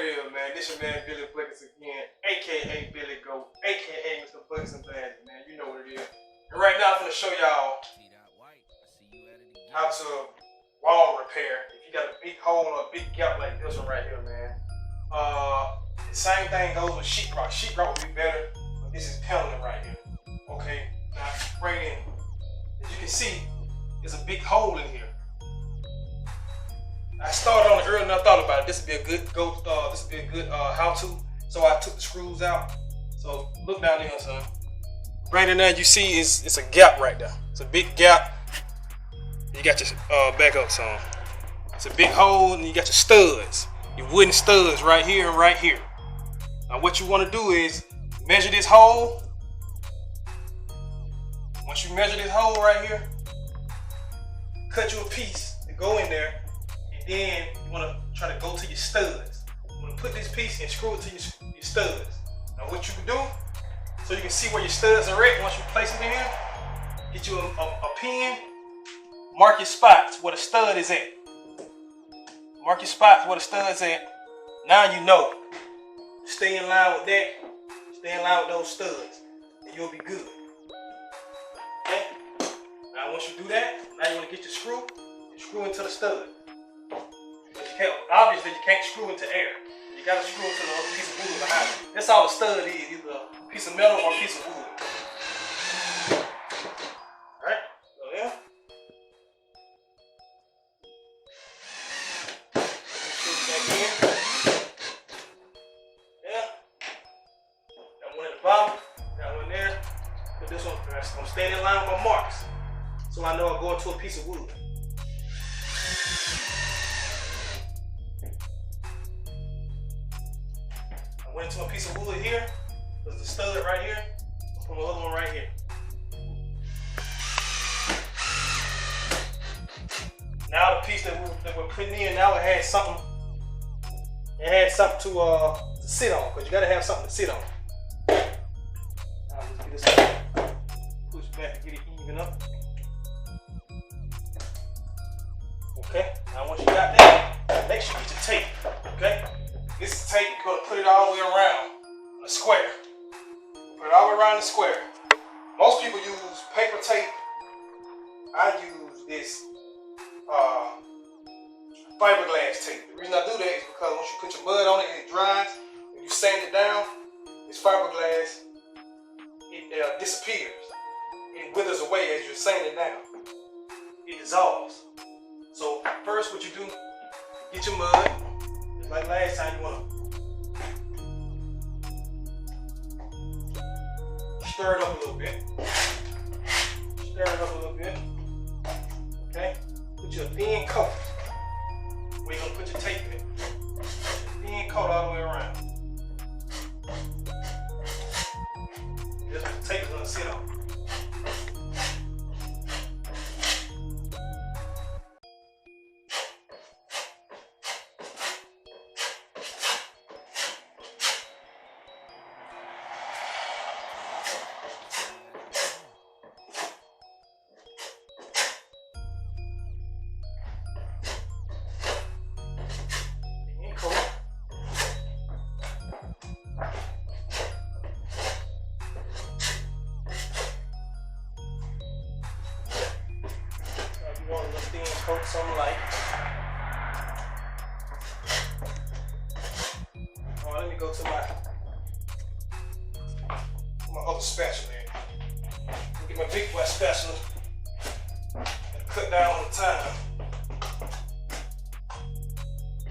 here, man? This your man Billy Buckets again, aka Billy Goat, aka Mr. Buckets and Badges, man. You know what it is. And right now I'm gonna show y'all how to wall repair if you got a big hole or a big gap like this one right here, man. The same thing goes with sheetrock. Sheetrock would be better, but this is paneling right here. Okay, now bring in. As you can see, there's a big hole in here. I started on it earlier and I thought about it. This would be a good how-to. So I took the screws out. So look down there, son. Right in there, you see it's a gap right there. It's a big gap. You got your back up, son. It's a big hole, and you got your studs. Your wooden studs right here and right here. Now what you want to do is measure this hole. Once you measure this hole right here, cut you a piece to go in there. Then you want to try to go to your studs. You want to put this piece and screw it to your studs. Now what you can do, so you can see where your studs are at once you place them in here, get you a pen, mark your spots where the stud is at. Mark your spots where the stud's at. Now you know. Stay in line with that. Stay in line with those studs, and you'll be good. Okay? Now once you do that, now you want to get your screw and screw into the stud. Obviously, you can't screw into air. You gotta screw into the piece of wood behind it. That's all a stud is, either a piece of metal or a piece of wood. Alright, so yeah. Screw back in. Yeah. Got one at the bottom, got one there. But this one, I'm staying in line with my marks. So I know I go into a piece of wood. Went into a piece of wood here. There's the stud right here. Put the other one right here. Now the piece that we're putting in, now it has something. It has something to sit on, because you gotta have something to sit on. Now let's get this push back to get it even up. Okay. Now once you got that, make sure you get your tape. Okay. This is tape, you're gonna put it all the way around a square. Put it all the way around the square. Most people use paper tape. I use this fiberglass tape. The reason I do that is because once you put your mud on it and it dries, and you sand it down, this fiberglass, it disappears. It withers away as you're sanding it down. It dissolves. So first what you do, get your mud. Like last time, you want to stir it up a little bit. Stir it up a little bit. Okay? Put your thin coat where you're going to put your tape in. Thin coat all the way around. This is what the tape is going to sit on. Coat some light. Oh, let me go to my other spatula here. Get my big boy spatula and cut down on the time.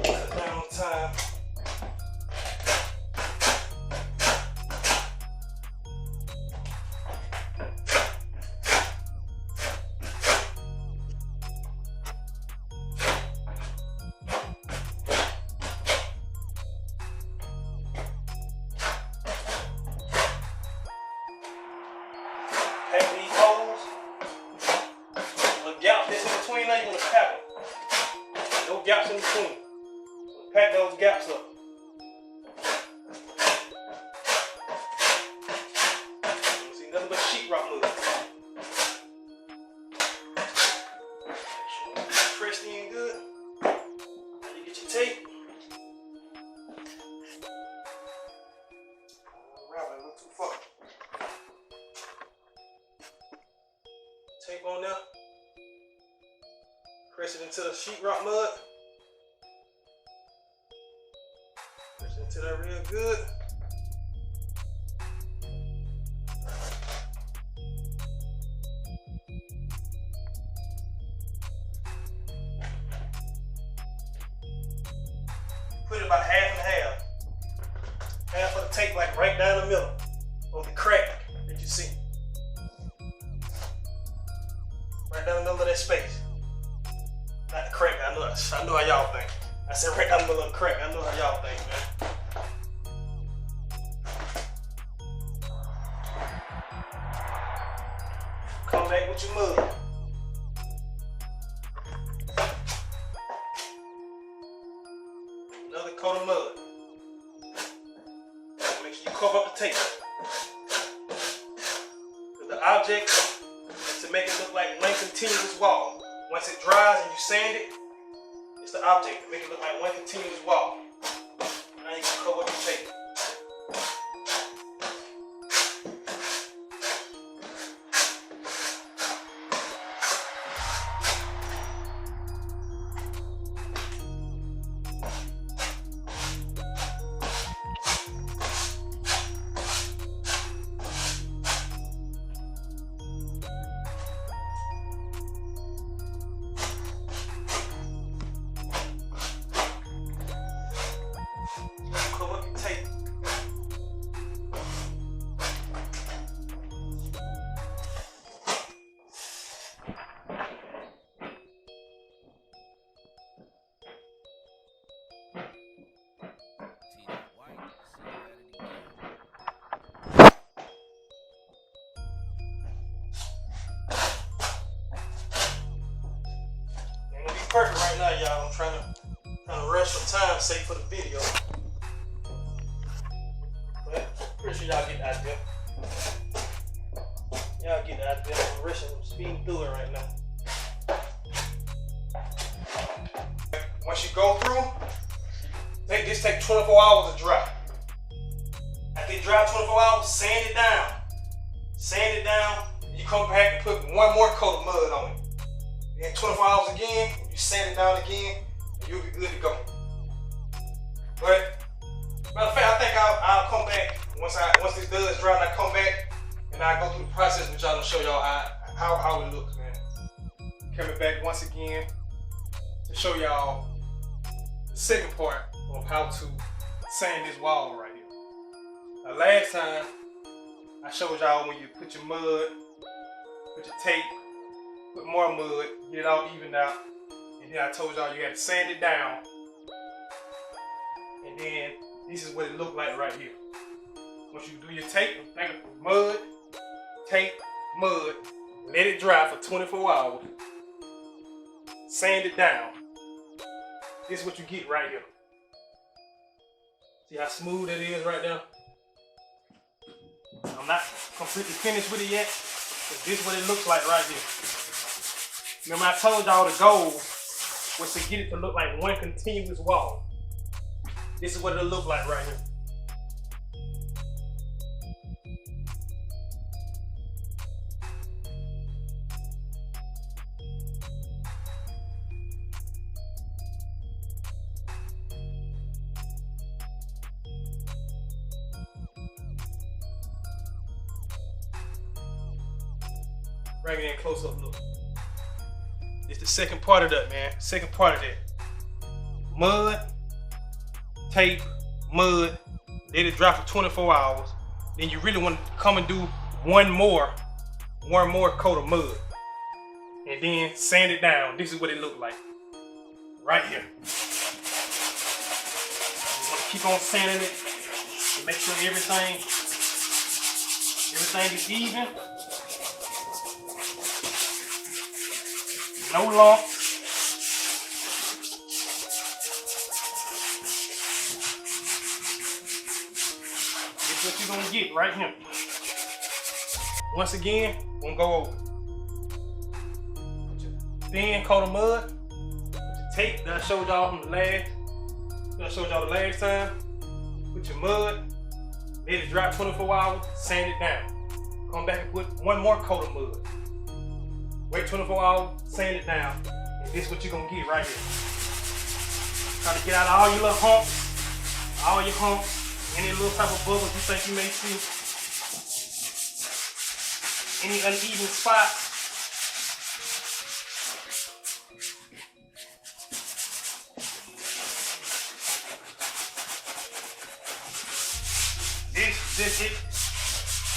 Cut down on the time. Pack these holes. Little gaps that's in between there, you want to pack them. No gaps in between. Pack those gaps tape on there. Press it into the sheetrock mud. Press it into that real good. Put it about half and half. Half of the tape like right down the middle of the crack that you see. Right down the middle of that space. Not the crack, I know how y'all think. I said right down the middle of the crack, I know how y'all think, man. Come back with your mud. Another coat of mud. Make sure you cover up the tape. Because the object is to make it look like one continuous wall. Once it dries and you sand it, it's the object to make it look like one continuous wall. Now you can cover up the tape. Perfect right now, y'all. I'm trying to rush for time's sake for the video. But pretty sure y'all get the idea. Y'all get the idea. I'm rushing, I'm speeding through it right now. Once you go through, this take 24 hours to dry. After it dry 24 hours, sand it down. Sand it down. You come back and put one more coat of mud on it. Then 24 hours again, you sand it down again, and you'll be good to go. But matter of fact, I think I'll come back once this does dry, and I come back and I go through the process with y'all to show y'all how it looks, man. Coming back once again to show y'all the second part of how to sand this wall right here. Now, last time I showed y'all when you put your mud, put your tape, put more mud, get it all evened out, and then I told y'all you had to sand it down, and then this is what it looked like right here. Once you do your tape, mud, tape, mud, let it dry for 24 hours, sand it down. This is what you get right here. See how smooth it is right there? I'm not completely finished with it yet, but this is what it looks like right here. Remember I told y'all the goal was to get it to look like one continuous wall. This is what it'll look like right here. Bring it in close up look. It's the second part of that, man. Second part of that. Mud, tape, mud, let it dry for 24 hours. Then you really want to come and do one more coat of mud. And then sand it down. This is what it looked like. Right here. You want to keep on sanding it to make sure everything is even. No lumps. This is what you're gonna get right here. Once again, we're gonna go over. Put your thin coat of mud. Put your tape that I showed y'all from the last time. Put your mud. Let it dry 24 hours. Sand it down. Come back and put one more coat of mud. Wait 24 hours, sand it down. And this is what you're gonna get right here. Try to get out all your little humps, any little type of bubbles you think you may see, any uneven spots.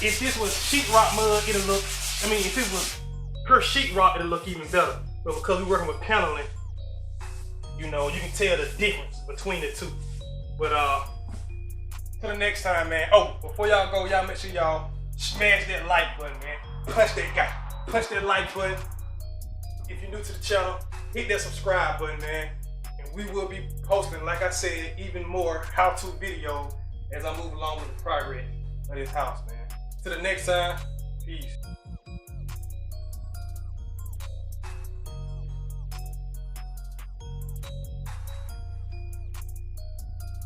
If this was sheetrock mud, it'll look, if it was pure sheetrock, it'll look even better. But because we're working with paneling, you can tell the difference between the two. But till the next time, man. Oh, before y'all go, y'all make sure y'all smash that like button, man. Punch that guy. Punch that like button. If you're new to the channel, hit that subscribe button, man. And we will be posting, like I said, even more how-to videos as I move along with the progress of this house, man. Till the next time, peace.